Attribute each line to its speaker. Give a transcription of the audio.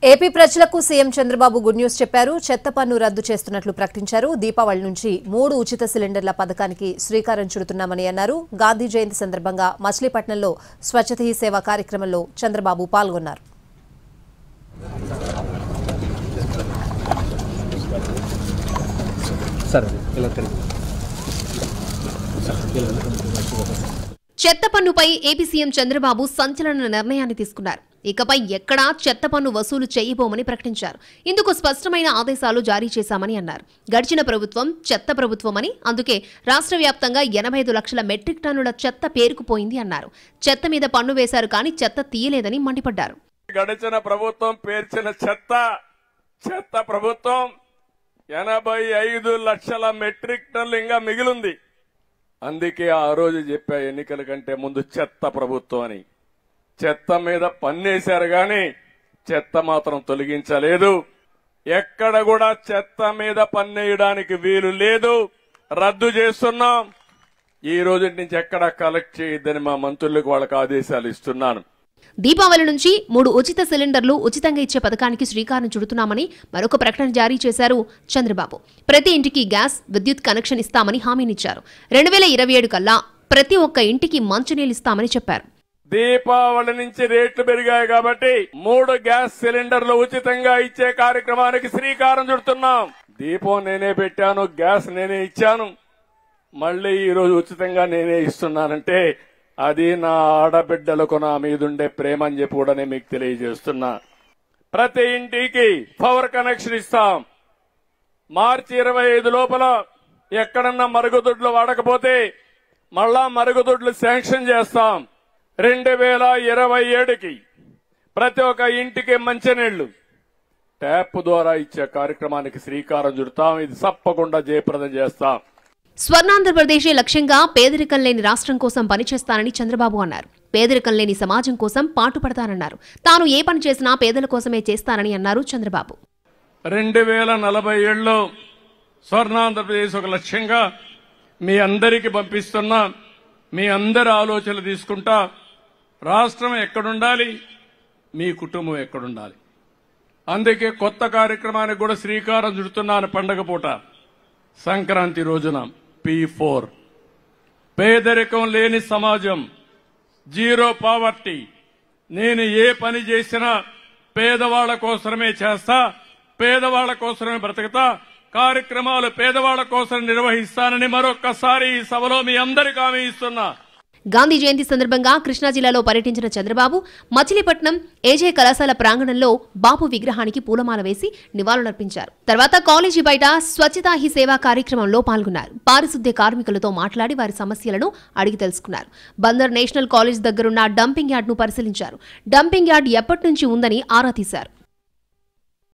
Speaker 1: AP ప్రజలకు CM Chandrababu good news చెప్పారు. చెత్త పన్ను రద్దు చేస్తున్నట్లు ప్రకటించారు. దీపావళి నుంచి 3 ఉచిత సిలిండర్ల పథకానికి శ్రీకారం చుడుతున్నామని అన్నారు. గాంధీ జయంతి సందర్భంగా మచిలీపట్నంలో స్వచ్ఛత హీ సేవ కార్యక్రమంలో చంద్రబాబు పాల్గొన్నారు.
Speaker 2: చెత్త పన్నుపై ఏపీ సీఎం చంద్రబాబు సంచలన నిర్ణయాన్ని తీసుకున్నారు. ఇకపై ఎక్కడా చెత్త పన్ను వసూలు చేయబోమని ప్రకటించారు. ఇందుకు స్పష్టమైన ఆదేశాలు జారీ చేశామని అన్నారు. గడిచిన ప్రభుత్వం చెత్త ప్రభుత్వమని, అందుకే రాష్ట్ర వ్యాప్తంగా 85 లక్షల మెట్రిక్ టన్నుల చెత్త పేరుకుపోయింది అన్నారు. చెత్త మీద పన్ను వేశారు కానీ చెత్త తీయలేదని మండిపడ్డారు.
Speaker 3: గడిచిన ప్రభుత్వం పేర్చిన చెత్త ప్రభుత్వం 85 లక్షల మెట్రిక్ టన్నులు ఇంకా మిగిలింది. అందుకే ఆ రోజు చెప్పా, ఎన్నికల కంటే ముందు చెత్త ప్రభుత్వం అని. చెత్త మీద పన్నేశారు గాని చెత్త మాత్రం తొలగించలేదు. ఎక్కడ కూడా చెత్త మీద పన్నేయడానికి వీలు లేదు, రద్దు చేస్తున్నాం. ఈ రోజు నుంచి ఎక్కడ కలెక్ట్ చేయొద్దని మా మంత్రులకు వాళ్ళకి ఆదేశాలు ఇస్తున్నాను.
Speaker 2: దీపావళి నుంచి 3 ఉచిత సిలిండర్లు ఉచితంగా ఇచ్చే పథకానికి శ్రీకారం చుడుతున్నామని మరొక ప్రకటన జారీ చేశారు చంద్రబాబు. ప్రతి ఇంటికి గ్యాస్, విద్యుత్ కనెక్షన్ ఇస్తామని హామీనిచ్చారు. 2027 కల్లా ప్రతి ఒక్క ఇంటికి మంచినీళ్ళు ఇస్తామని చెప్పారు.
Speaker 3: దీపావళి నుంచి రేట్లు పెరిగాయి కాబట్టి 3 గ్యాస్ సిలిండర్లు ఉచితంగా ఇచ్చే కార్యక్రమానికి శ్రీకారం చుడుతున్నాం. దీపం నేనే పెట్టాను, గ్యాస్ నేనే ఇచ్చాను, మళ్లీ ఈ రోజు ఉచితంగా నేనే ఇస్తున్నానంటే అది నా ఆడబిడ్డలకు నా మీదుండే ప్రేమ అని చెప్పి కూడా మీకు తెలియజేస్తున్నా. ప్రతి ఇంటికి పవర్ కనెక్షన్ ఇస్తాం. మార్చి 25 లోపల ఎక్కడన్నా మరుగుదొడ్లు వాడకపోతే మళ్ళా మరుగుదొడ్లు శాంక్షన్ చేస్తాం. 2027కి ప్రతి ఒక్క ఇంటికి మంచినీళ్లు ట్యాప్ ద్వారా ఇచ్చే కార్యక్రమానికి శ్రీకారం చుడతాం. ఇది తప్పకుండా జయప్రదం చేస్తాం.
Speaker 2: స్వర్ణాంధ్రప్రదేశే లక్ష్యంగా పేదరికం లేని రాష్ట్రం కోసం పనిచేస్తానని చంద్రబాబు అన్నారు. పేదరికం లేని సమాజం కోసం పాటుపడతానన్నారు. తాను ఏ పని చేసినా పేదల కోసమే చేస్తానని అన్నారు చంద్రబాబు.
Speaker 3: 2047లో స్వర్ణాంధ్రప్రదేశ్ ఒక లక్ష్యంగా మీ అందరికీ పంపిస్తున్నా. మీ అందరి ఆలోచనలు తీసుకుంటా. రాష్ట్రం ఎక్కడుండాలి, మీ కుటుంబం ఎక్కడుండాలి, అందుకే కొత్త కార్యక్రమానికి కూడా శ్రీకారం చుడుతున్నాను. పండగ పూట సంక్రాంతి రోజున P4 పేదరికం లేని సమాజం, జీరో పావర్టీ. నేను ఏ పని చేసినా పేదవాళ్ల కోసమే చేస్తా, పేదవాళ్ల కోసమే బ్రతుకుతా, కార్యక్రమాలు పేదవాళ్ల కోసం నిర్వహిస్తానని మరొక్కసారి ఈ సభలో మీ అందరికీ హామీ ఇస్తున్నా.
Speaker 2: గాంధీ జయంతి సందర్భంగా కృష్ణా జిల్లాలో పర్యటించిన చంద్రబాబు మచిలీపట్నం ఏజే కళాశాల ప్రాంగణంలో బాపు విగ్రహానికి పూలమాల వేసి నివాళులర్పించారు. తర్వాత కాలేజీ బయట స్వచ్ఛతా హీ సేవా కార్యక్రమంలో పాల్గొన్నారు. పారిశుద్ధ్య కార్మికులతో మాట్లాడి వారి సమస్యలను అడిగి తెలుసుకున్నారు. బందర్ నేషనల్ కాలేజ్ దగ్గరున్న డంపింగ్ యార్డ్ను పరిశీలించారు. డంపింగ్ యార్డ్ ఎప్పటి నుంచి ఉందని ఆరా తీశారు.